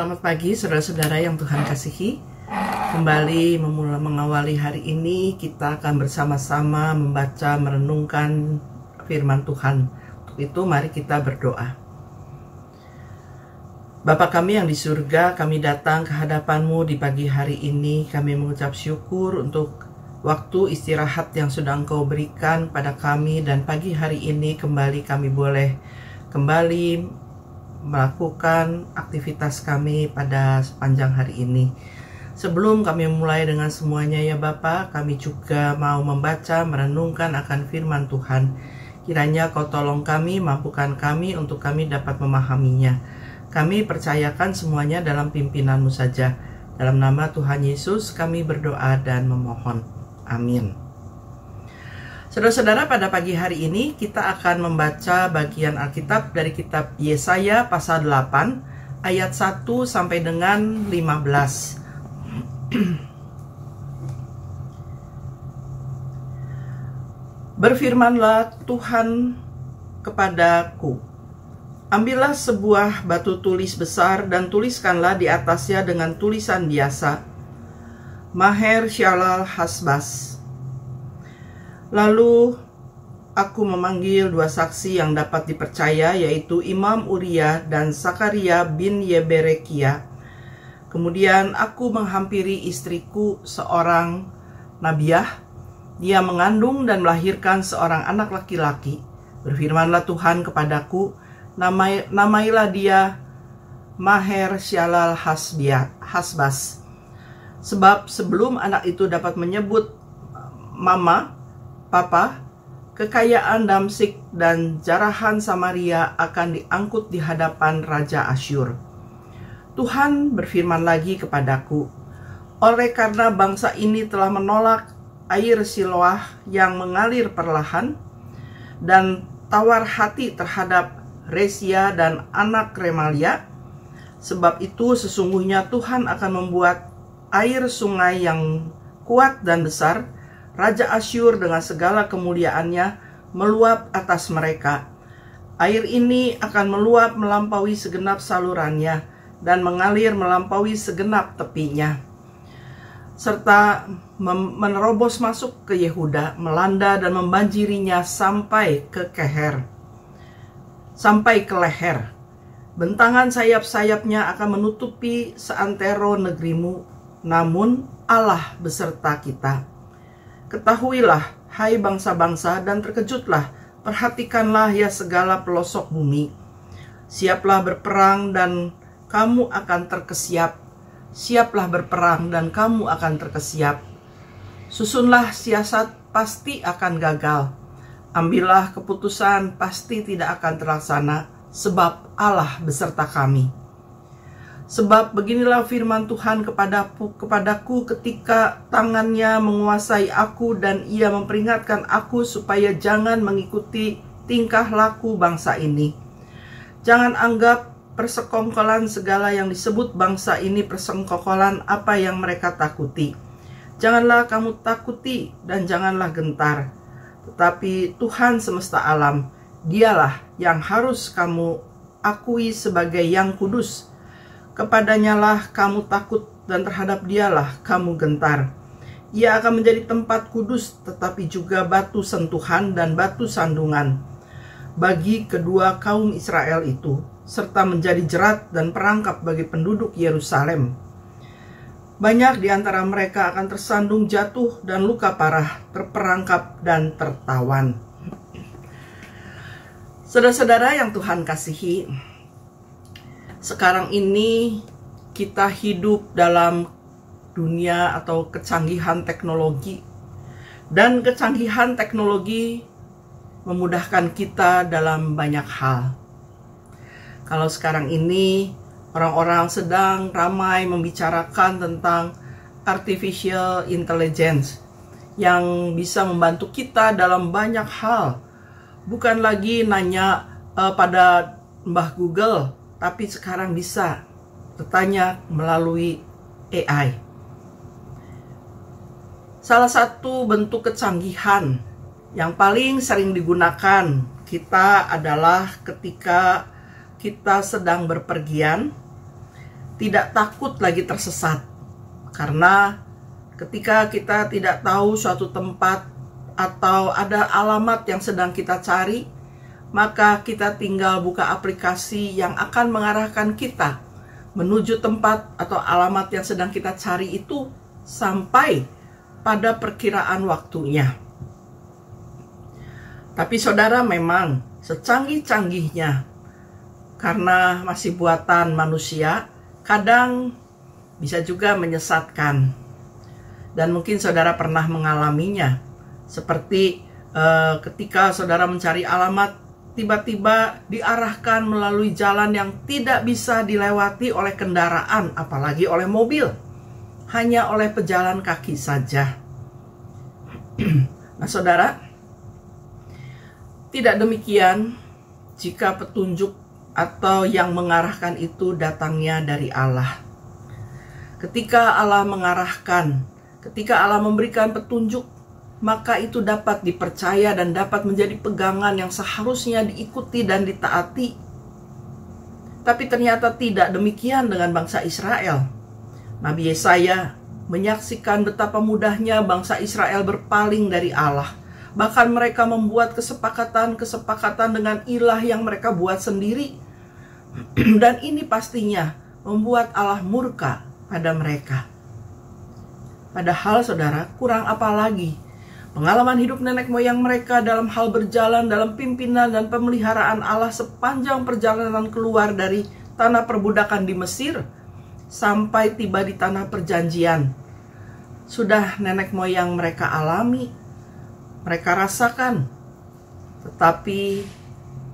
Selamat pagi saudara-saudara yang Tuhan kasihi. Kembali mengawali hari ini, kita akan bersama-sama membaca, merenungkan firman Tuhan. Untuk itu mari kita berdoa. Bapa kami yang di surga, kami datang ke hadapan-Mu di pagi hari ini. Kami mengucap syukur untuk waktu istirahat yang sudah Engkau berikan pada kami, dan pagi hari ini kembali kami boleh kembali melakukan aktivitas kami pada sepanjang hari ini. Sebelum kami mulai dengan semuanya ya Bapa, kami juga mau membaca, merenungkan akan firman Tuhan. Kiranya Kau tolong kami, mampukan kami untuk kami dapat memahaminya. Kami percayakan semuanya dalam pimpinan-Mu saja. Dalam nama Tuhan Yesus kami berdoa dan memohon. Amin. Saudara-saudara, pada pagi hari ini kita akan membaca bagian Alkitab dari kitab Yesaya pasal 8 ayat 1 sampai dengan 15. Berfirmanlah Tuhan kepadaku, ambillah sebuah batu tulis besar dan tuliskanlah di atasnya dengan tulisan biasa, Maher Shalal Hasbaz. Lalu aku memanggil dua saksi yang dapat dipercaya, yaitu Imam Uriah dan Sakaria bin Yeberekia. Kemudian aku menghampiri istriku, seorang nabiah. Dia mengandung dan melahirkan seorang anak laki-laki. Berfirmanlah Tuhan kepadaku, namailah dia Maher Shalal Hasbaz. Sebab sebelum anak itu dapat menyebut mama, papa, kekayaan Damsyik dan jarahan Samaria akan diangkut di hadapan Raja Asyur. Tuhan berfirman lagi kepadaku, oleh karena bangsa ini telah menolak air Siloah yang mengalir perlahan, dan tawar hati terhadap Resia dan anak Remalia, sebab itu sesungguhnya Tuhan akan membuat air sungai yang kuat dan besar, Raja Asyur dengan segala kemuliaannya meluap atas mereka. Air ini akan meluap melampaui segenap salurannya dan mengalir melampaui segenap tepinya, serta menerobos masuk ke Yehuda, melanda dan membanjirinya sampai ke leher. Bentangan sayap-sayapnya akan menutupi seantero negerimu, namun Allah beserta kita. Ketahuilah, hai bangsa-bangsa, dan terkejutlah, perhatikanlah ya segala pelosok bumi. Siaplah berperang dan kamu akan terkesiap. Siaplah berperang dan kamu akan terkesiap. Susunlah siasat, pasti akan gagal. Ambillah keputusan, pasti tidak akan terlaksana, sebab Allah beserta kami. Sebab beginilah firman Tuhan kepadaku ketika tangannya menguasai aku dan ia memperingatkan aku supaya jangan mengikuti tingkah laku bangsa ini. Jangan anggap persekongkolan segala yang disebut bangsa ini persekongkolan apa yang mereka takuti. Janganlah kamu takuti dan janganlah gentar. Tetapi Tuhan semesta alam, Dialah yang harus kamu akui sebagai yang kudus. Kepadanyalah kamu takut dan terhadap Dialah kamu gentar. Ia akan menjadi tempat kudus, tetapi juga batu sentuhan dan batu sandungan bagi kedua kaum Israel itu, serta menjadi jerat dan perangkap bagi penduduk Yerusalem. Banyak di antara mereka akan tersandung jatuh dan luka parah, terperangkap dan tertawan. Saudara-saudara yang Tuhan kasihi, sekarang ini kita hidup dalam dunia atau kecanggihan teknologi, dan kecanggihan teknologi memudahkan kita dalam banyak hal. Kalau sekarang ini orang-orang sedang ramai membicarakan tentang artificial intelligence yang bisa membantu kita dalam banyak hal. Bukan lagi nanya pada Mbah Google, tapi sekarang bisa bertanya melalui AI. Salah satu bentuk kecanggihan yang paling sering digunakan kita adalah ketika kita sedang berpergian tidak takut lagi tersesat. Karena ketika kita tidak tahu suatu tempat atau ada alamat yang sedang kita cari, maka kita tinggal buka aplikasi yang akan mengarahkan kita menuju tempat atau alamat yang sedang kita cari itu sampai pada perkiraan waktunya. Tapi saudara, memang secanggih-canggihnya, karena masih buatan manusia, kadang bisa juga menyesatkan. Dan mungkin saudara pernah mengalaminya. Seperti ketika saudara mencari alamat, tiba-tiba diarahkan melalui jalan yang tidak bisa dilewati oleh kendaraan, apalagi oleh mobil. Hanya oleh pejalan kaki saja. Nah saudara, tidak demikian jika petunjuk atau yang mengarahkan itu datangnya dari Allah. Ketika Allah mengarahkan, ketika Allah memberikan petunjuk, maka itu dapat dipercaya dan dapat menjadi pegangan yang seharusnya diikuti dan ditaati. Tapi ternyata tidak demikian dengan bangsa Israel. Nabi Yesaya menyaksikan betapa mudahnya bangsa Israel berpaling dari Allah. Bahkan mereka membuat kesepakatan dengan ilah yang mereka buat sendiri. Dan ini pastinya membuat Allah murka pada mereka. Padahal saudara, kurang apa lagi pengalaman hidup nenek moyang mereka dalam hal berjalan dalam pimpinan dan pemeliharaan Allah sepanjang perjalanan keluar dari tanah perbudakan di Mesir sampai tiba di tanah perjanjian. Sudah nenek moyang mereka alami, mereka rasakan, tetapi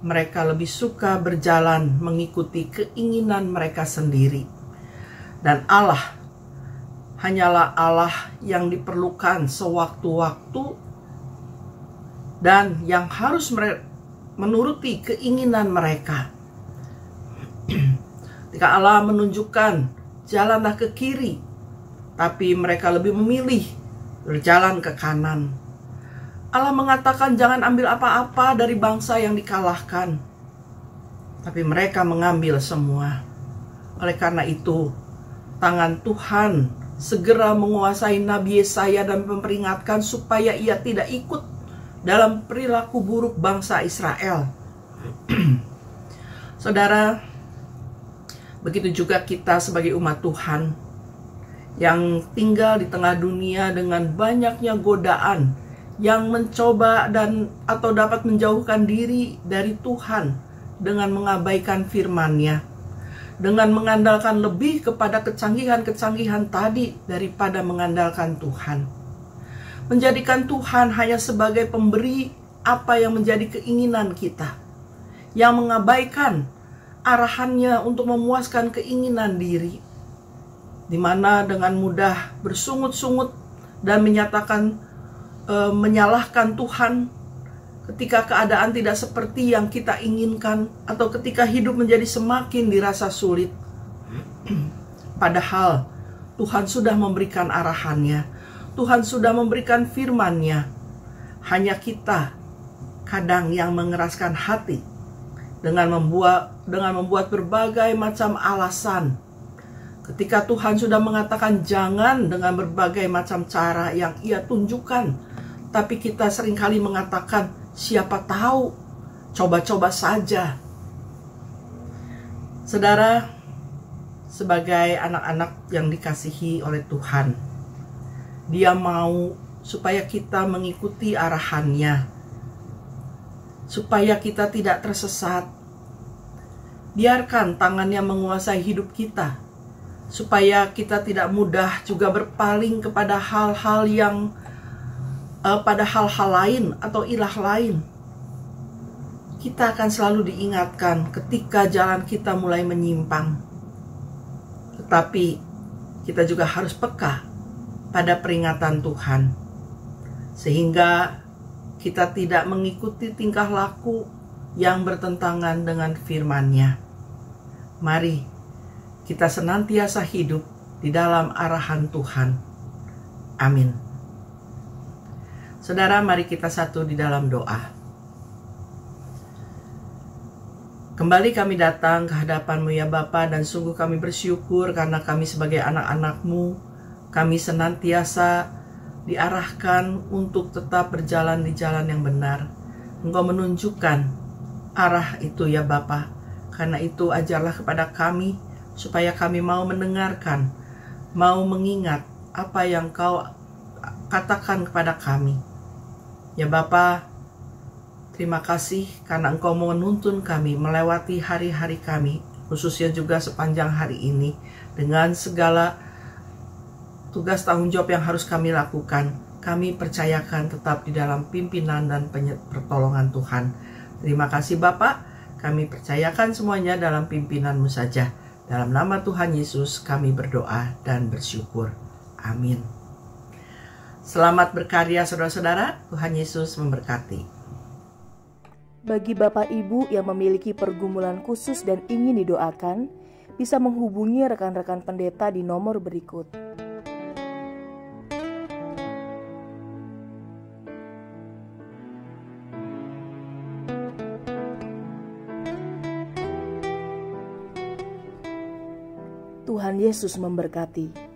mereka lebih suka berjalan mengikuti keinginan mereka sendiri. Dan Allah hanyalah Allah yang diperlukan sewaktu-waktu dan yang harus menuruti keinginan mereka. Ketika Allah menunjukkan jalanlah ke kiri, tapi mereka lebih memilih berjalan ke kanan. Allah mengatakan jangan ambil apa-apa dari bangsa yang dikalahkan, tapi mereka mengambil semua. Oleh karena itu, tangan Tuhan segera menguasai Nabi Yesaya dan memperingatkan supaya ia tidak ikut dalam perilaku buruk bangsa Israel. Saudara, begitu juga kita sebagai umat Tuhan yang tinggal di tengah dunia dengan banyaknya godaan yang mencoba dan atau dapat menjauhkan diri dari Tuhan dengan mengabaikan firman-Nya, dengan mengandalkan lebih kepada kecanggihan-kecanggihan tadi daripada mengandalkan Tuhan. Menjadikan Tuhan hanya sebagai pemberi apa yang menjadi keinginan kita, yang mengabaikan arahannya untuk memuaskan keinginan diri, di mana dengan mudah bersungut-sungut dan menyalahkan Tuhan ketika keadaan tidak seperti yang kita inginkan, atau ketika hidup menjadi semakin dirasa sulit. Padahal Tuhan sudah memberikan arahannya, Tuhan sudah memberikan firman-Nya. Hanya kita kadang yang mengeraskan hati dengan membuat berbagai macam alasan. Ketika Tuhan sudah mengatakan jangan dengan berbagai macam cara yang Ia tunjukkan, tapi kita seringkali mengatakan siapa tahu, coba-coba saja. Saudara, sebagai anak-anak yang dikasihi oleh Tuhan, Dia mau supaya kita mengikuti arahan-Nya, supaya kita tidak tersesat. Biarkan tangan-Nya menguasai hidup kita, supaya kita tidak mudah juga berpaling kepada hal-hal lain atau ilah lain. Kita akan selalu diingatkan ketika jalan kita mulai menyimpang. Tetapi kita juga harus peka pada peringatan Tuhan, sehingga kita tidak mengikuti tingkah laku yang bertentangan dengan firman-Nya. Mari kita senantiasa hidup di dalam arahan Tuhan. Amin. Saudara, mari kita satu di dalam doa. Kembali kami datang ke hadapan-Mu ya Bapa, dan sungguh kami bersyukur karena kami sebagai anak-anak-Mu, kami senantiasa diarahkan untuk tetap berjalan di jalan yang benar. Engkau menunjukkan arah itu ya Bapa. Karena itu ajarlah kepada kami supaya kami mau mendengarkan, mau mengingat apa yang Kau katakan kepada kami. Ya Bapa, terima kasih karena Engkau mau menuntun kami melewati hari-hari kami, khususnya juga sepanjang hari ini, dengan segala tugas tanggung jawab yang harus kami lakukan. Kami percayakan tetap di dalam pimpinan dan pertolongan Tuhan. Terima kasih Bapak, kami percayakan semuanya dalam pimpinan-Mu saja. Dalam nama Tuhan Yesus kami berdoa dan bersyukur. Amin. Selamat berkarya saudara-saudara, Tuhan Yesus memberkati. Bagi Bapak Ibu yang memiliki pergumulan khusus dan ingin didoakan, bisa menghubungi rekan-rekan pendeta di nomor berikut. Tuhan Yesus memberkati.